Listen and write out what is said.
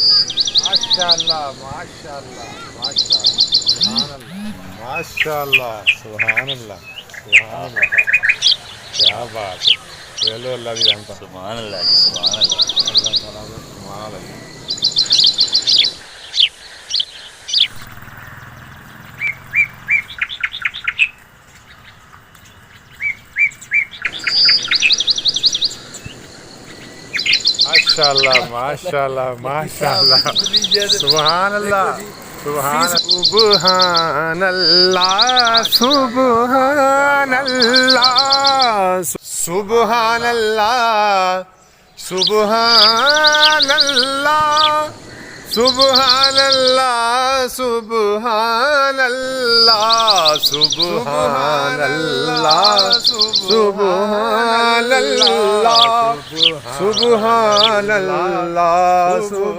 माशाअल्लाह माशाअल्लाह माशाअल्लाह माशाअल्लाह सुभान अल्लाह सुभान अल्लाह। क्या बात है। चलो अल्लाह की रहमत। सुभान अल्लाह जी, सुभान अल्लाह। अल्लाह ताला का कमाल है। माशाअल्लाह माशाअल्लाह माशाअल्लाह सुभान अल्लाह सुभान अल्लाह सुभान अल्लाह सुभान अल्लाह सुभान अल्लाह सुभान अल्लाह सुभान अल्लाह सुभान अल्लाह सुभान अल्लाह सुभान अल्लाह।